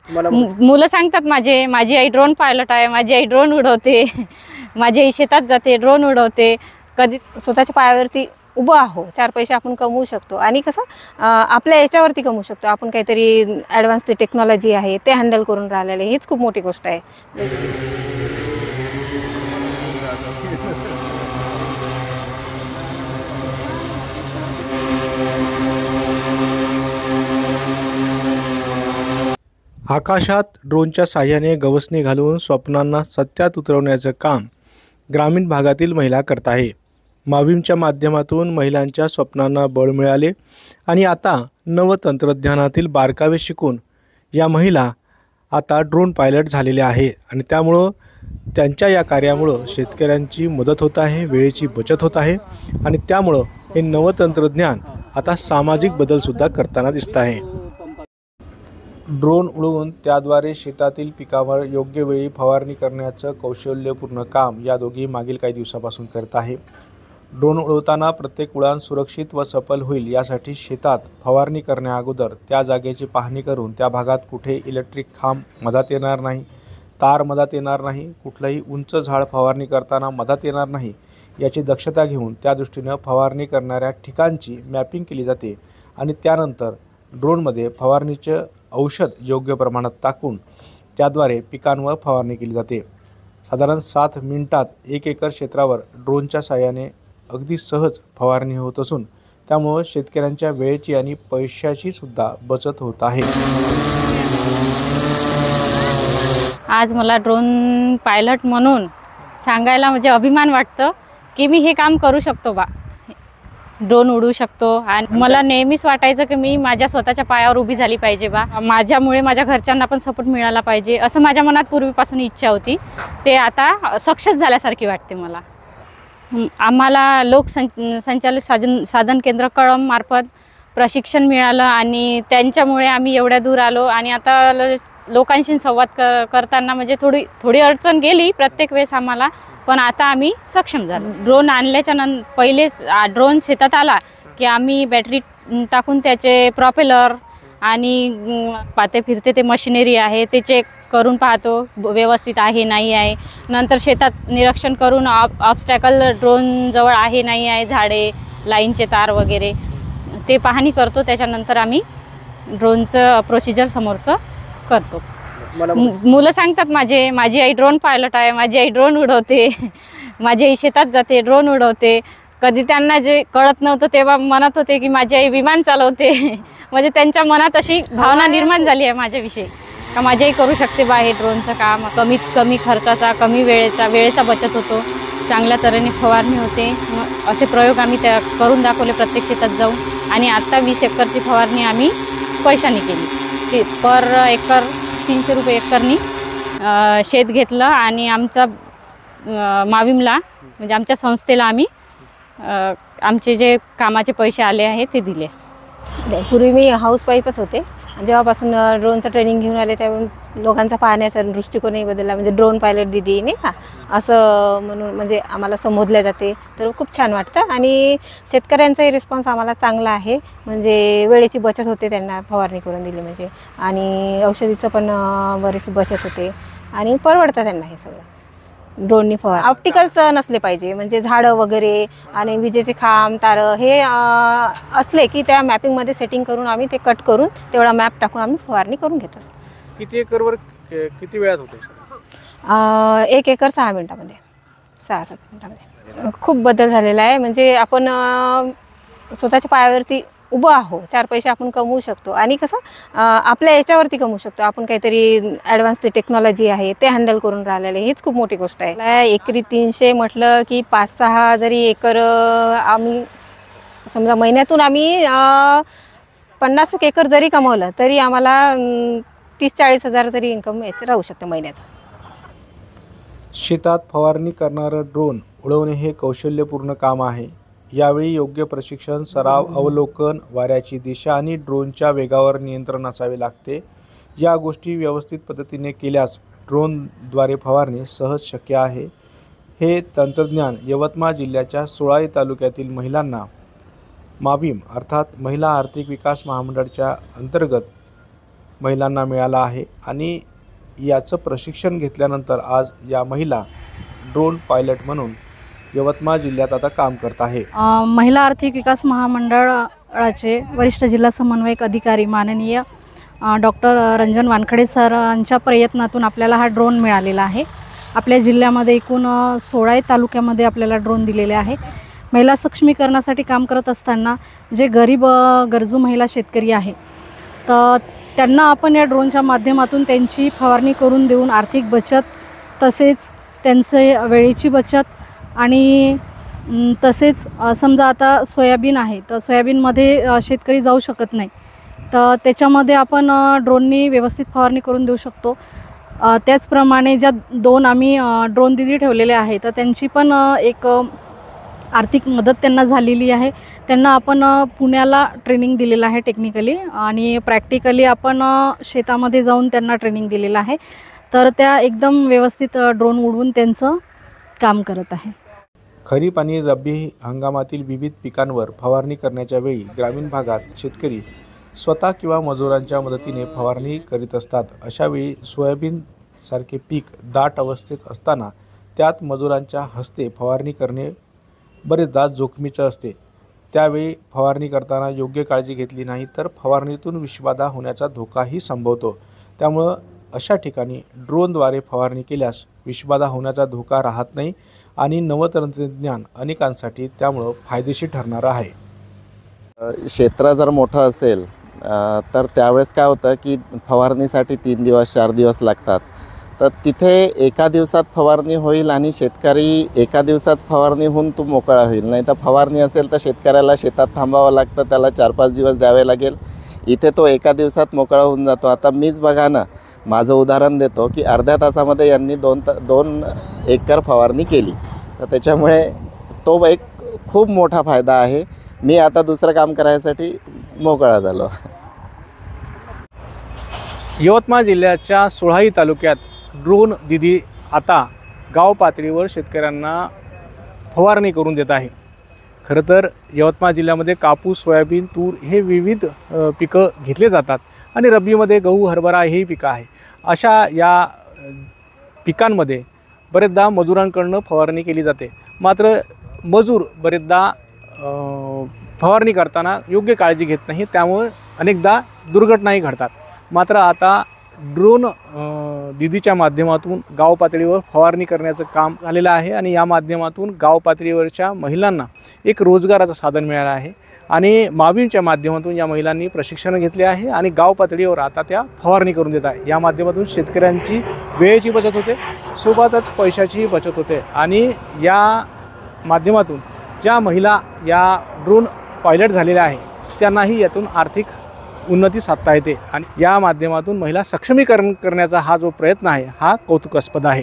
मुलं सांगतात माझी आई ड्रोन पायलट आहे, माझी आई ड्रोन उडवते, माझी आई शेतात जाते, ड्रोन उडवते. कधी स्वतःच्या पायावरती उभं आहो, 4 पैसे आपण कमवू शकतो आणि कसं आपल्या याच्यावरती कमवू शकतो. आपण काहीतरी ॲडव्हान्स टेक्नॉलॉजी आहे ते हँडल करून राहिलेले, हीच खूप मोठी गोष्ट आहे. आकाशात ड्रोनच्या साहाय्याने गवसणी घालून स्वप्नांना सत्यात उतरवण्याचं काम ग्रामीण भागातील महिला करत आहे. माविमच्या माध्यमातून महिलांच्या स्वप्नांना बळ मिळाले आणि आता नवतंत्रज्ञानातील बारकावे शिकून या महिला आता ड्रोन पायलट झालेल्या आहे आणि त्यामुळं त्यांच्या या कार्यामुळं शेतकऱ्यांची मदत होत आहे, वेळेची बचत होत आहे आणि त्यामुळं हे नवतंत्रज्ञान आता सामाजिक बदलसुद्धा करताना दिसत आहे. ड्रोन उडवून त्याद्वारे शेतातील पिकावर योग्य वेळी फवारणी करण्याचं कौशल्यपूर्ण काम या दोघी मागील काही दिवसापासून करत आहे. ड्रोन उडवताना प्रत्येक उडान सुरक्षित व सफल होईल यासाठी शेतात फवारणी करण्याअगोदर त्या जागेची पाहणी करून त्या भागात कुठे इलेक्ट्रिक खांब मधात येणार नाही, तार मधात येणार नाही, कुठलंही उंच झाड फवारणी करताना मधात येणार नाही याची दक्षता घेऊन त्या दृष्टीनं फवारणी करणाऱ्या ठिकाणची मॅपिंग केली जाते आणि त्यानंतर ड्रोनमध्ये फवारणीचं औषध योग्य प्रमाणात टाकून त्याद्वारे पिकांवर फवारणी केली जाते. साधारण 7 मिनिटात 1 एकर क्षेत्रावर ड्रोनच्या साहाय्याने अगदी सहज फवारणी होत असून त्यामुळे शेतकऱ्यांच्या वेळेची आणि पैशाची सुद्धा बचत होत आहे. आज मला ड्रोन पायलट म्हणून सांगायला म्हणजे अभिमान वाटतं की मी हे काम करू शकतो बा, ड्रोन उडवू शकतो. आणि मला नेहमीच वाटायचं की मी माझ्या स्वतःच्या पायावर उभी झाली पाहिजे बा, माझ्यामुळे माझ्या घरच्यांना पण सपोर्ट मिळाला पाहिजे असं माझ्या मनात पूर्वीपासून इच्छा होती. ते आता सक्सेस झाल्यासारखी वाटते मला. आम्हाला संचालित साधन केंद्र कळम मार्फत प्रशिक्षण मिळालं आणि त्यांच्यामुळे आम्ही एवढ्या दूर आलो आणि आता लोकांशी संवाद करताना म्हणजे थोडी अडचण गेली प्रत्येक वेळेस आम्हाला, पण आता आम्ही सक्षम झालो. ड्रोन आणल्याच्या पहिले ड्रोन शेतात आला की आम्ही बॅटरी टाकून त्याचे प्रॉपेलर आणि पाते फिरते ते मशिनरी आहे ते चेक करून पाहतो व्यवस्थित आहे नाही आहे. नंतर शेतात निरीक्षण करून ऑब्स्टॅकल ड्रोन जवळ आहे नाही आहे, झाडे, लाईनचे तार वगैरे ते पाहणी करतो. त्याच्यानंतर आम्ही ड्रोनचं प्रोसिजर समोरचं करतो. मुलं सांगतात माझी आई ड्रोन पायलट आहे, माझी आई ड्रोन उडवते, माझी आई शेतात जाते, ड्रोन उडवते. कधी त्यांना जे कळत नव्हतं तेव्हा म्हणत होते की माझी आई विमान चालवते. म्हणजे त्यांच्या मनात अशी भावना निर्माण झाली आहे माझ्याविषयी का माझी आई करू शकते बा हे ड्रोनचं काम. कमीत कमी खर्चाचा, कमी वेळेचा बचत होतो, चांगल्या तऱ्हेने फवारणी होते. असे प्रयोग आम्ही त्या करून दाखवले प्रत्येक शेतात जाऊन आणि आत्ता 20 एकरची फवारणी आम्ही पैशाने केली. पर एकर 300 रुपये एकरनी शेत घेतलं आणि आमचा माविमला म्हणजे आमच्या संस्थेला आम्ही आमचे जे कामाचे पैसे आले आहेत ते दिले. पूर्वी मी हाऊसवाईफच होते. जेव्हापासून ड्रोनचं ट्रेनिंग घेऊन आले त्यावेळी लोकांचा पाहण्याचा दृष्टिकोनही बदलला. म्हणजे ड्रोन पायलट दिदी नाही का असं म्हणून म्हणजे आम्हाला संबोधल्या जाते तर खूप छान वाटतं आणि शेतकऱ्यांचाही रिस्पॉन्स आम्हाला चांगला आहे. म्हणजे वेळेची बचत होते त्यांना फवारणी करून दिली म्हणजे आणि औषधीचं पण बरीच बचत होते आणि परवडतं त्यांना हे सगळं. ड्रोननी फवार ऑप्टिकल्स नसले पाहिजे म्हणजे झाडं वगैरे आणि विजेचे खांब तार हे असले की त्या मॅपिंगमध्ये सेटिंग करून आम्ही ते कट करून तेवढा मॅप टाकून आम्ही फवारणी करून घेत असतो. किती एकरवर किती वेळात होते? 1 एकर 6 मिनिटामध्ये, 6-7 मिनिटामध्ये. खूप बदल झालेला आहे. म्हणजे आपण स्वतःच्या पायावरती उभं आहो, 4 पैसे आपण कमवू शकतो आणि कसं आपल्या याच्यावरती कमवू शकतो. आपण काहीतरी ॲडव्हान्स टेक्नॉलॉजी आहे ते हँडल करून राहिलेले, हीच खूप मोठी गोष्ट आहे. एकरी 300 म्हटलं की 5-6 जरी एकर आम्ही समजा महिन्यातून आम्ही 50 एकर जरी कमवलं तरी आम्हाला 30-40 हजार तरी इन्कम राहू शकतं महिन्याचं. शेतात फवारणी करणारं ड्रोन उडवणे हे कौशल्यपूर्ण काम आहे. यावेळी योग्य प्रशिक्षण, सराव, अवलोकन, वाऱ्याची दिशा आणि ड्रोनच्या वेगावर नियंत्रण असावे लागते. या गोष्टी व्यवस्थित पद्धतीने केल्यास ड्रोनद्वारे फवारणी सहज शक्य आहे. हे तंत्रज्ञान यवतमाळ जिल्ह्याच्या सोळाई तालुक्यातील महिलांना माविम अर्थात महिला आर्थिक विकास महामंडळाच्या अंतर्गत महिलांना मिळाला आहे आणि याचं प्रशिक्षण घेतल्यानंतर आज या महिला ड्रोन पायलट म्हणून यवतमाळ जिल्ह्यात आता काम करत आहे. महिला आर्थिक विकास महामंडळाचे वरिष्ठ जिल्हा समन्वयक अधिकारी माननीय डॉक्टर रंजन वानखडे सरांच्या प्रयत्नातून आपल्याला हा ड्रोन मिळालेला आहे. आपल्या जिल्ह्यामध्ये एकूण 16 तालुक्यामध्ये आपल्याला ड्रोन दिलेले आहे. महिला सक्षमीकरणासाठी काम करत असताना जे गरीब गरजू महिला शेतकरी आहे तर त्यांना आपण या ड्रोनच्या माध्यमातून त्यांची फवारणी करून देऊन आर्थिक बचत तसेच त्यांचे वेळेची बचत आणि तसेच समजा आता सोयाबीन आहे तर सोयाबीनमध्ये शेतकरी जाऊ शकत नाही तर त्याच्यामध्ये आपण ड्रोननी व्यवस्थित फवारणी करून देऊ शकतो. त्याचप्रमाणे ज्या 2 आम्ही ड्रोन दिदी ठेवलेले आहे तर त्यांची पण एक आर्थिक मदत त्यांना झालेली आहे. त्यांना आपण पुण्याला ट्रेनिंग दिलेलं आहे टेक्निकली आणि प्रॅक्टिकली आपण शेतामध्ये जाऊन त्यांना ट्रेनिंग दिलेलं आहे. तर त्या एकदम व्यवस्थित ड्रोन उडवून त्यांचं काम करत आहे. खरीप आणि रब्बी हंगामातील विविध पिकांवर फवारणी करण्याच्या वेळी ग्रामीण भागात शेतकरी स्वतः किंवा मजुरांच्या मदतीने फवारणी करीत असतात. अशावेळी सोयाबीनसारखे पीक दाट अवस्थेत असताना त्यात मजुरांच्या हस्ते फवारणी करणे बरेचदा जोखमीचं असते. त्यावेळी फवारणी करताना योग्य काळजी घेतली नाही तर फवारणीतून विषबाधा होण्याचा धोकाही संभवतो. त्यामुळं अशा ठिकाणी ड्रोनद्वारे फवारणी केल्यास विषबाधा होण्याचा धोका राहत नाही आणि नवतंत्रज्ञान अनेकांसाठी त्यामुळं फायदेशीर ठरणार आहे. क्षेत्र जर मोठं असेल तर त्यावेळेस काय होतं की फवारणीसाठी 3 दिवस 4 दिवस लागतात. तर तिथे एका दिवसात फवारणी होईल आणि शेतकरी एका दिवसात फवारणी होऊन तो मोकळा होईल. नाही तर फवारणी असेल तर शेतकऱ्याला शेतात थांबावं लागतं, त्याला 4-5 दिवस द्यावे लागेल. इथे तो एका दिवसात मोकळा होऊन जातो. आता मीच बघा ना, माझं उदाहरण देतो की अर्ध्या तासामध्ये यांनी 2 एकर फवारणी केली. तर त्याच्यामुळे तो एक खूप मोठा फायदा आहे. मी आता दुसरं काम करायसाठी मोकळा झालो. यवतमाळ जिल्ह्याच्या 16 तालुक्यात ड्रोन दिदी आता गाव पातळीवर शेतकऱ्यांना फवारणी करून देत आहे. खरं तर यवतमाळ जिल्ह्यामध्ये कापूस, सोयाबीन, तूर हे विविध पिकं घेतले जातात आणि रब्बीमध्ये गहू, हरभरा हेही पिकं आहे. अशा या पिकांमध्ये बरेचदा मजुरांकडून फवारणी केली जाते. मात्र मजूर बरेचदा फवारणी करताना योग्य काळजी घेत नाही, त्यामुळे अनेकदा दुर्घटनाही घडतात. मात्र आता ड्रोन दिदीच्या माध्यमातून गाव पातळीवर फवारणी करण्याचं काम झालेलं आहे आणि या माध्यमातून गाव पातळीवरच्या महिलांना एक रोजगाराचं साधन मिळालं आहे आणि माविनच्या माध्यमातून या महिलांनी प्रशिक्षण घेतले आहे आणि गाव पातळीवर आता त्या फवारणी करून देत आहे. या माध्यमातून शेतकऱ्यांची वेळेची बचत होते, सोबतच पैशाचीही बचत होते आणि या माध्यमातून ज्या महिला या ड्रोन पायलट झालेल्या आहे त्यांनाही यातून आर्थिक उन्नती साधता येते आणि या माध्यमातून महिला सक्षमीकरण करण्याचा हा जो प्रयत्न आहे हा कौतुकास्पद आहे.